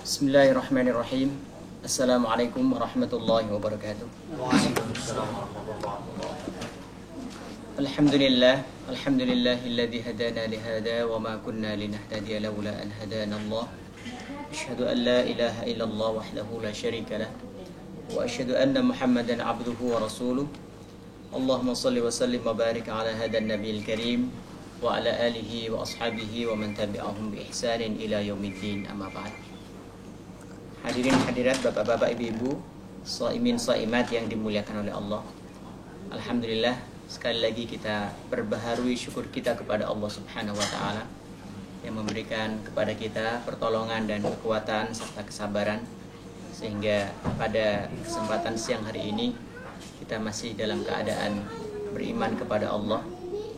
Bismillahirrahmanirrahim. Assalamualaikum warahmatullahi wabarakatuh. Alhamdulillahilladzi hadana lihada wa ma kunna linahtadiya laula an hadana Allah. Asyhadu an la ilaha illallah wahdahu la syarika lah wa asyhadu anna Muhammadan abduhu wa rasuluh. Allahumma shalli wa sallim wa barik ala hadan nabiyil karim wa ala alihi wa ashabihi wa man tabi'ahum bi ihsanin ila yaumiddin, amma ba'd. Hadirin hadirat, bapak-bapak, ibu-ibu, shaimin shaimat yang dimuliakan oleh Allah. Alhamdulillah, sekali lagi kita perbaharui syukur kita kepada Allah Subhanahu wa taala yang memberikan kepada kita pertolongan dan kekuatan serta kesabaran sehingga pada kesempatan siang hari ini kita masih dalam keadaan beriman kepada Allah,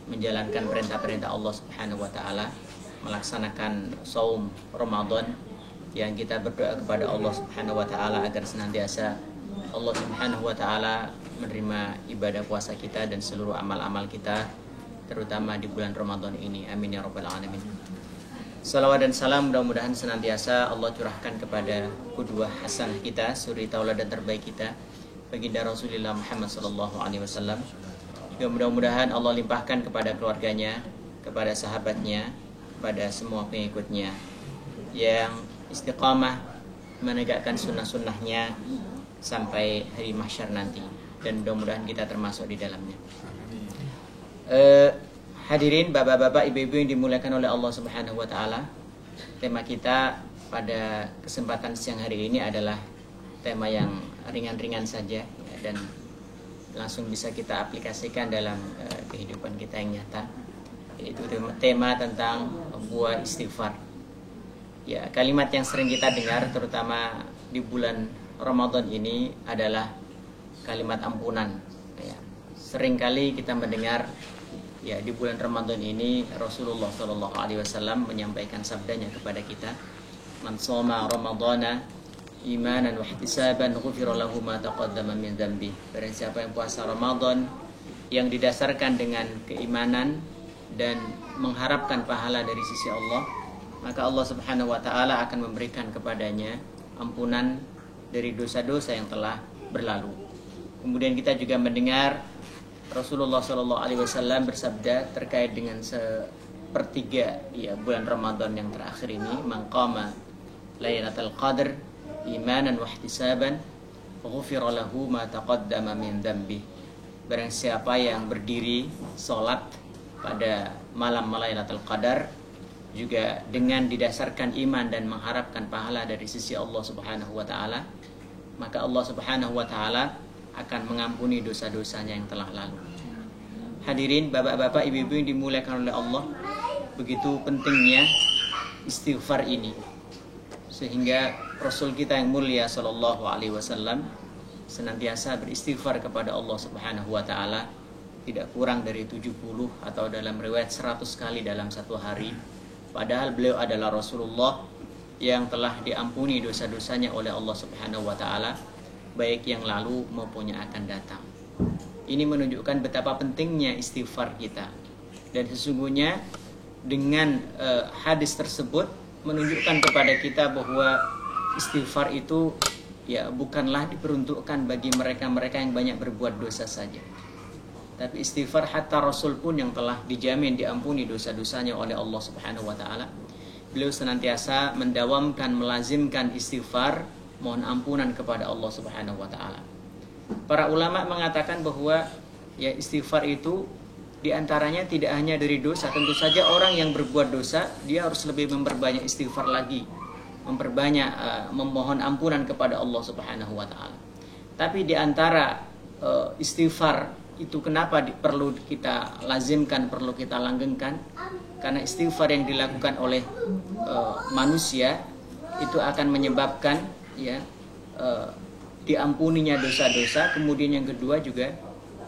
menjalankan perintah-perintah Allah Subhanahu wa taala, melaksanakan saum Ramadan, yang kita berdoa kepada Allah Subhanahu wa taala agar senantiasa Allah Subhanahu wa taala menerima ibadah puasa kita dan seluruh amal-amal kita, terutama di bulan Ramadan ini. Amin ya rabbal alamin. Salawat dan salam mudah-mudahan senantiasa Allah curahkan kepada qudwah hasanah kita, suri tauladan terbaik kita, baginda Rasulullah Muhammad sallallahu alaihi wasallam. Juga mudah-mudahan Allah limpahkan kepada keluarganya, kepada sahabatnya, kepada semua pengikutnya yang istiqamah menegakkan sunnah-sunnahnya sampai hari mahsyar nanti, dan mudah-mudahan kita termasuk di dalamnya. Hadirin bapak-bapak, ibu-ibu yang dimuliakan oleh Allah Subhanahu wa taala, tema kita pada kesempatan siang hari ini adalah tema yang ringan-ringan saja ya, dan langsung bisa kita aplikasikan dalam kehidupan kita yang nyata, yaitu tema tentang buah istighfar. Ya, kalimat yang sering kita dengar terutama di bulan Ramadan ini adalah kalimat ampunan. Ya, seringkali kita mendengar ya di bulan Ramadan ini Rasulullah Shallallahu Alaihi Wasallam menyampaikan sabdanya kepada kita, "Man shoma Ramadana imanan wa ihtisaban ghufira lahu ma taqaddama min dzambi." Barang siapa yang puasa Ramadan yang didasarkan dengan keimanan dan mengharapkan pahala dari sisi Allah, maka Allah Subhanahu wa taala akan memberikan kepadanya ampunan dari dosa-dosa yang telah berlalu. Kemudian kita juga mendengar Rasulullah Shallallahu alaihi wasallam bersabda terkait dengan sepertiga ya bulan Ramadan yang terakhir ini, "Man qama lailatul qadr imanan wa ihtisaban ghufira lahu ma taqaddama min dzambi." Barang siapa yang berdiri salat pada malam Lailatul Qadar juga dengan didasarkan iman dan mengharapkan pahala dari sisi Allah Subhanahu wa taala, maka Allah Subhanahu wa taala akan mengampuni dosa-dosanya yang telah lalu. Hadirin bapak-bapak, ibu-ibu yang dimuliakan oleh Allah, begitu pentingnya istighfar ini sehingga Rasul kita yang mulia sallallahu alaihi wasallam senantiasa beristighfar kepada Allah Subhanahu wa taala tidak kurang dari 70 atau dalam riwayat 100 kali dalam satu hari. Padahal beliau adalah Rasulullah yang telah diampuni dosa-dosanya oleh Allah Subhanahu wa taala, baik yang lalu maupun yang akan datang. Ini menunjukkan betapa pentingnya istighfar kita. Dan sesungguhnya dengan hadis tersebut menunjukkan kepada kita bahwa istighfar itu ya bukanlah diperuntukkan bagi mereka-mereka yang banyak berbuat dosa saja. Tapi istighfar hatta Rasul pun yang telah dijamin diampuni dosa-dosanya oleh Allah Subhanahu wa taala, beliau senantiasa mendawamkan, melazimkan istighfar, mohon ampunan kepada Allah Subhanahu wa taala. Para ulama mengatakan bahwa ya istighfar itu diantaranya tidak hanya dari dosa. Tentu saja orang yang berbuat dosa dia harus lebih memperbanyak istighfar lagi, memperbanyak memohon ampunan kepada Allah Subhanahu wa taala. Tapi diantara istighfar itu kenapa perlu kita lazimkan, perlu kita langgengkan? Karena istighfar yang dilakukan oleh manusia itu akan menyebabkan ya diampuninya dosa-dosa. Kemudian yang kedua juga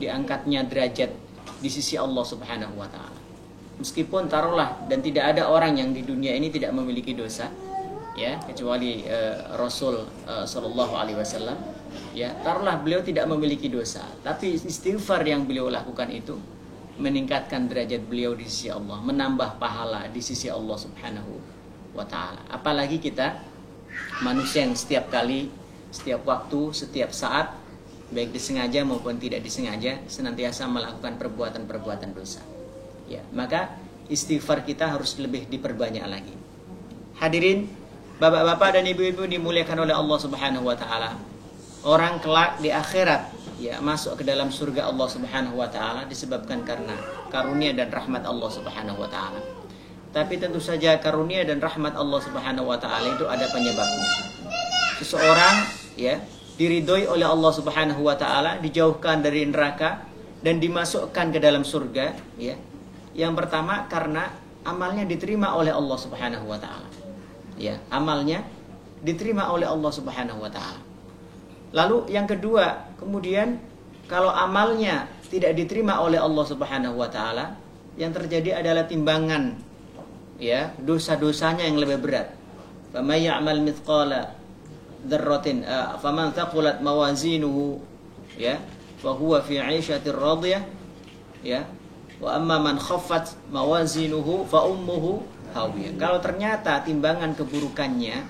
diangkatnya derajat di sisi Allah Subhanahu wa taala. Meskipun taruhlah dan tidak ada orang yang di dunia ini tidak memiliki dosa, ya kecuali Rasul sallallahu alaihi wasallam. Ya, taruhlah beliau tidak memiliki dosa, tapi istighfar yang beliau lakukan itu meningkatkan derajat beliau di sisi Allah, menambah pahala di sisi Allah Subhanahu wa taala. Apalagi kita manusia yang setiap kali, setiap waktu, setiap saat, baik disengaja maupun tidak disengaja, senantiasa melakukan perbuatan-perbuatan dosa. Ya, maka istighfar kita harus lebih diperbanyak lagi. Hadirin, bapak-bapak dan ibu-ibu dimuliakan oleh Allah Subhanahu wa taala. Orang kelak di akhirat ya masuk ke dalam surga Allah Subhanahu wa taala disebabkan karena karunia dan rahmat Allah Subhanahu wa taala. Tapi tentu saja karunia dan rahmat Allah Subhanahu wa taala itu ada penyebabnya. Seseorang ya diridhoi oleh Allah Subhanahu wa taala, dijauhkan dari neraka dan dimasukkan ke dalam surga ya. Yang pertama karena amalnya diterima oleh Allah Subhanahu wa taala. Ya, amalnya diterima oleh Allah Subhanahu wa taala. Lalu yang kedua, kemudian kalau amalnya tidak diterima oleh Allah Subhanahu wa taala, yang terjadi adalah timbangan ya, dosa-dosanya yang lebih berat. Faman ya'mal mithqala dzarratin faman thaqulat mawazinuhu ya, fa huwa fi 'ishatir radiyah ya. Wa amma man khaffat mawazinuhu fa ummuhu hawiyah. Kalau ternyata timbangan keburukannya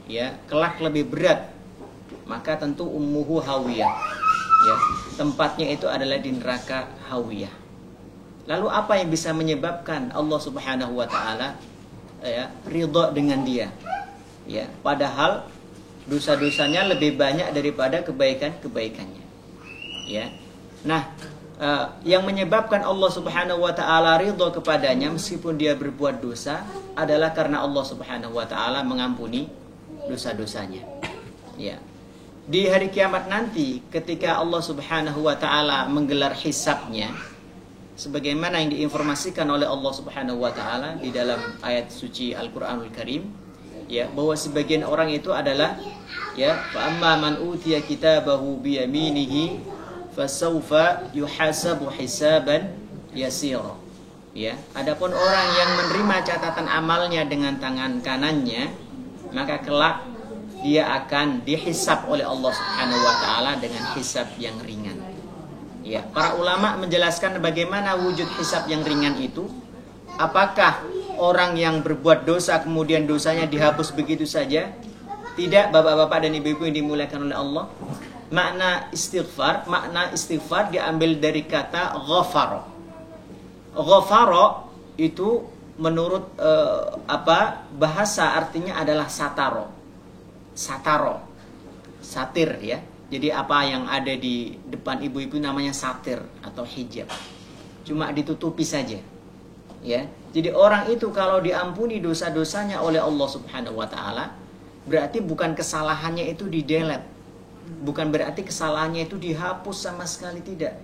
ya kelak lebih berat, maka tentu ummuhu hawiyah ya, tempatnya itu adalah di neraka hawiyah. Lalu apa yang bisa menyebabkan Allah Subhanahu wa taala ya ridha dengan dia ya, padahal dosa-dosanya lebih banyak daripada kebaikan-kebaikannya ya. Nah, yang menyebabkan Allah Subhanahu wa taala ridha kepadanya meskipun dia berbuat dosa adalah karena Allah Subhanahu wa taala mengampuni dosa-dosanya ya. Di hari kiamat nanti ketika Allah Subhanahu wa taala menggelar hisabnya sebagaimana yang diinformasikan oleh Allah Subhanahu wa taala di dalam ayat suci Al-Qur'anul Karim ya, bahwa sebagian orang itu adalah ya, fa amma man utiya kitabahu bi yaminihi fasawfa yuhasabu hisaban yasira ya. Adapun orang yang menerima catatan amalnya dengan tangan kanannya, maka kelak dia akan dihisab oleh Allah Subhanahu wa taala dengan hisab yang ringan. Ya, para ulama menjelaskan bagaimana wujud hisab yang ringan itu. Apakah orang yang berbuat dosa kemudian dosanya dihapus begitu saja? Tidak, bapak-bapak dan ibu-ibu yang dimuliakan oleh Allah. Makna istighfar diambil dari kata ghafara. Ghafara itu menurut bahasa artinya adalah sataro. Satir ya. Jadi apa yang ada di depan ibu-ibu namanya satir atau hijab. Cuma ditutupi saja. Ya. Jadi orang itu kalau diampuni dosa-dosanya oleh Allah Subhanahu wa taala, berarti bukan kesalahannya itu di-delete. Bukan berarti kesalahannya itu dihapus sama sekali, tidak.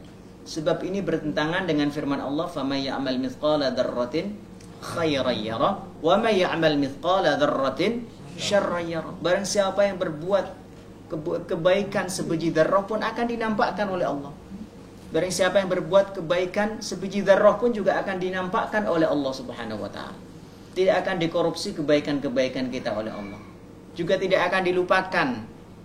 Sebab ini bertentangan dengan firman Allah, "Faman ya'mal mithqala dzarratin khairan yara, wa may ya'mal mithqala dzarratin syarran yara." Barang siapa yang berbuat kebaikan sebiji dzarrah pun akan dinampakkan oleh Allah. Barang siapa yang berbuat kebaikan sebiji dzarrah pun juga akan dinampakkan oleh Allah Subhanahu wa taala. Tidak akan dikorupsi kebaikan-kebaikan kita oleh Allah. Juga tidak akan dilupakan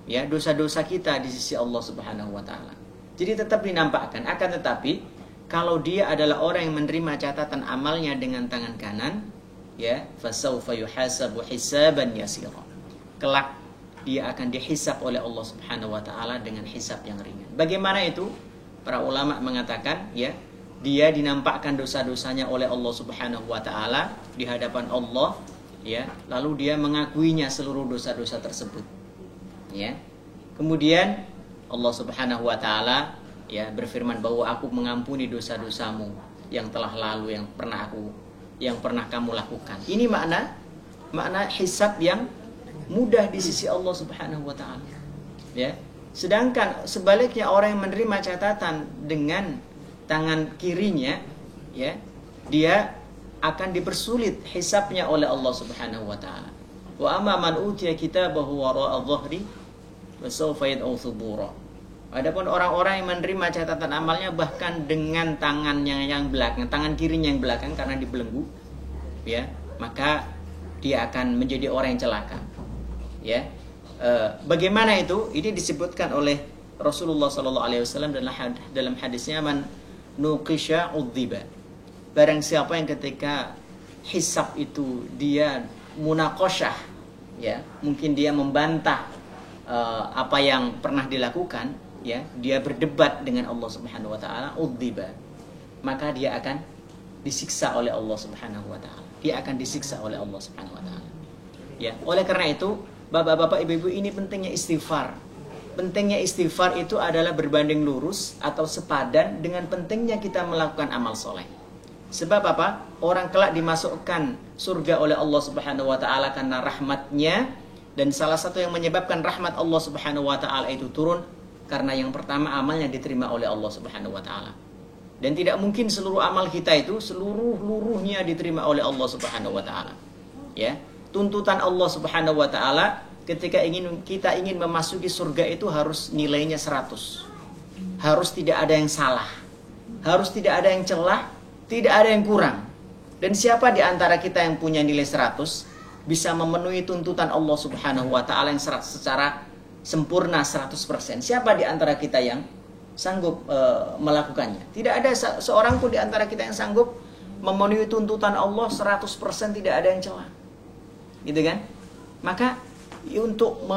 ya dosa-dosa kita di sisi Allah Subhanahu wa taala. Jadi tetap dinampakkan. Akan tetapi kalau dia adalah orang yang menerima catatan amalnya dengan tangan kanan, ya, fasawfa yuhasabu hisaban yasira. Kelak dia akan dihisab oleh Allah Subhanahu wa taala dengan hisab yang ringan. Bagaimana itu? Para ulama mengatakan, ya, dia dinampakkan dosa-dosanya oleh Allah Subhanahu wa taala di hadapan Allah, ya, lalu dia mengakuinya seluruh dosa-dosa tersebut. Ya. Kemudian Allah Subhanahu wa taala ya berfirman bahwa aku mengampuni dosa-dosamu yang telah lalu yang pernah kamu lakukan. Ini makna hisab yang mudah di sisi Allah Subhanahu wa taala. Ya. Sedangkan sebaliknya orang yang menerima catatan dengan tangan kirinya, ya, dia akan dipersulit hisabnya oleh Allah Subhanahu wa taala. Wa amma man utiya kitabahu wara'a dhahri wa sawfa yad'u thubura. Adapun orang-orang yang menerima catatan amalnya bahkan dengan tangannya yang belakang, tangan kirinya yang belakang karena dibelenggu, ya, maka dia akan menjadi orang yang celaka. Ya. Bagaimana itu? Ini disebutkan oleh Rasulullah SAW dalam hadisnya, man nuqisha udhiba. Barang siapa yang ketika hisab itu dia munaqashah, ya, mungkin dia membantah apa yang pernah dilakukan, ya, dia berdebat dengan Allah Subhanahu wa taala, udziba, maka dia akan disiksa oleh Allah Subhanahu wa taala. Dia akan disiksa oleh Allah Subhanahu wa taala. Ya, oleh karena itu, Bapak-bapak, Ibu-ibu, ini pentingnya istighfar. Pentingnya istighfar itu adalah berbanding lurus atau sepadan dengan pentingnya kita melakukan amal soleh. Sebab apa? Orang kelak dimasukkan surga oleh Allah Subhanahu wa taala karena rahmatnya. Dan salah satu yang menyebabkan rahmat Allah Subhanahu wa taala itu turun karena yang pertama amalnya diterima oleh Allah Subhanahu wa taala. Dan tidak mungkin seluruh amal kita itu seluruhnya diterima oleh Allah Subhanahu wa taala. Ya, tuntutan Allah Subhanahu wa taala ketika kita ingin memasuki surga itu harus nilainya 100. Harus tidak ada yang salah. Harus tidak ada yang celah, tidak ada yang kurang. Dan siapa di antara kita yang punya nilai 100 bisa memenuhi tuntutan Allah Subhanahu wa taala yang secara sempurna 100%? Siapa di antara kita yang sanggup melakukannya? Tidak ada seorang pun di antara kita yang sanggup memenuhi tuntutan Allah 100%, tidak ada yang celah. Gitu kan? Maka untuk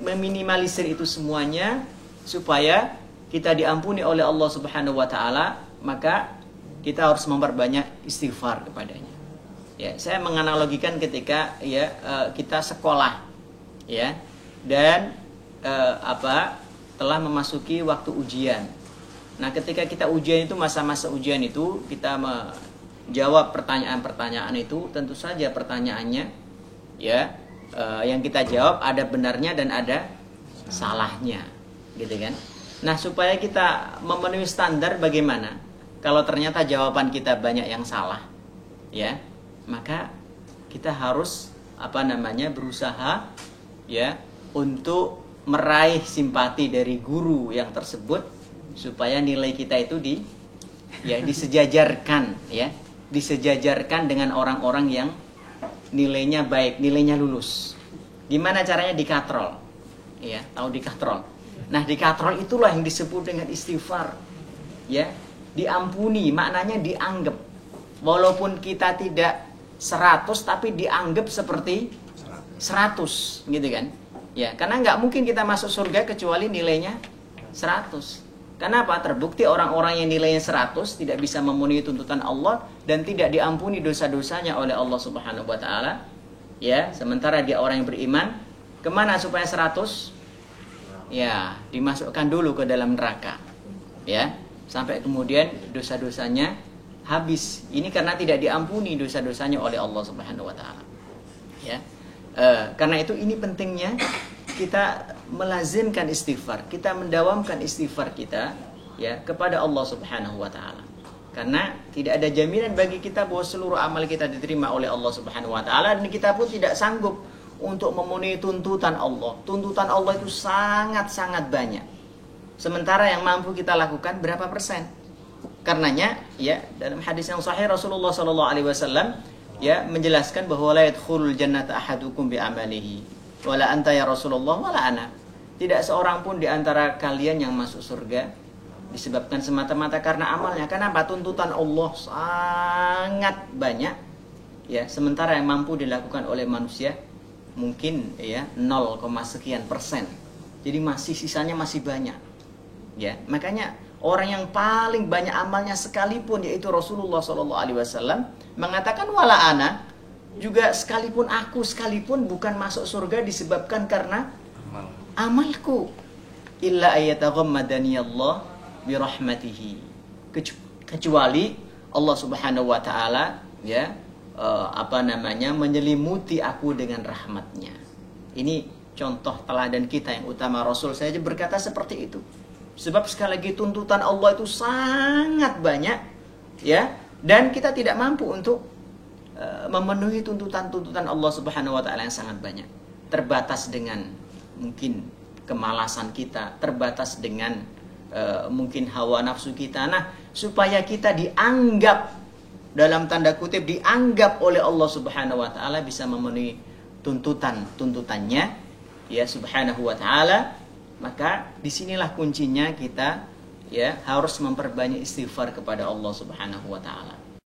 meminimalisir itu semuanya supaya kita diampuni oleh Allah Subhanahu wa taala, maka kita harus memperbanyak istighfar kepadanya. Ya, saya menganalogikan ketika kita sekolah, ya, dan telah memasuki waktu ujian. Nah, ketika kita ujian itu, masa-masa ujian itu kita menjawab pertanyaan-pertanyaan itu, tentu saja pertanyaannya, ya, yang kita jawab ada benarnya dan ada salahnya, gitu kan? Nah, supaya kita memenuhi standar bagaimana? Kalau ternyata jawaban kita banyak yang salah, ya, maka kita harus berusaha, ya, untuk meraih simpati dari guru yang tersebut supaya nilai kita itu disejajarkan, ya, disejajarkan dengan orang-orang yang nilainya baik, nilainya lulus. Gimana caranya? Dikatrol, ya, tahu dikatrol. Nah, dikatrol itulah yang disebut dengan istighfar, ya, diampuni, maknanya dianggap, walaupun kita tidak 100 tapi dianggap seperti 100, gitu kan? Ya, karena nggak mungkin kita masuk surga kecuali nilainya 100. Kenapa? Terbukti orang-orang yang nilainya 100 tidak bisa memenuhi tuntutan Allah dan tidak diampuni dosa-dosanya oleh Allah Subhanahu wa taala. Ya, sementara dia orang yang beriman, kemana supaya 100? Ya, dimasukkan dulu ke dalam neraka. Ya, sampai kemudian dosa-dosanya habis. Ini karena tidak diampuni dosa-dosanya oleh Allah Subhanahu wa taala. Ya. Karena itu ini pentingnya kita melazimkan istighfar, kita mendawamkan istighfar kita, ya, kepada Allah Subhanahu wa taala. Karena tidak ada jaminan bagi kita bahwa seluruh amal kita diterima oleh Allah Subhanahu wa taala, dan kita pun tidak sanggup untuk memenuhi tuntutan Allah. Tuntutan Allah itu sangat-sangat banyak. Sementara yang mampu kita lakukan berapa persen? Karenanya, ya, dalam hadis yang sahih Rasulullah sallallahu alaihi wasallam, ya, menjelaskan bahwa la yadkhulul jannata ahadukum bi amalihi wala anta ya Rasulullah wala ana. Tidak seorang pun di antara kalian yang masuk surga disebabkan semata-mata karena amalnya. Kenapa? Tuntutan Allah sangat banyak, ya, sementara yang mampu dilakukan oleh manusia mungkin, ya, 0, sekian persen. Jadi sisanya masih banyak. Ya, makanya orang yang paling banyak amalnya sekalipun, yaitu Rasulullah SAW, mengatakan wala ana, juga sekalipun aku sekalipun bukan masuk surga disebabkan karena amalku, illa ayataghammadani Allah birahmatihi, kecuali Allah Subhanahu wa taala, ya, menyelimuti aku dengan rahmatnya. Ini contoh teladan kita yang utama. Rasul saja berkata seperti itu. Sebab sekali lagi tuntutan Allah itu sangat banyak, ya, dan kita tidak mampu untuk memenuhi tuntutan-tuntutan Allah Subhanahu wa taala yang sangat banyak. Terbatas dengan mungkin kemalasan kita, terbatas dengan mungkin hawa nafsu kita. Nah, supaya kita dianggap, dalam tanda kutip, dianggap oleh Allah Subhanahu wa taala bisa memenuhi tuntutannya, ya, Subhanahu wa taala, maka disinilah kuncinya kita, ya, harus memperbanyak istighfar kepada Allah Subhanahu wa taala.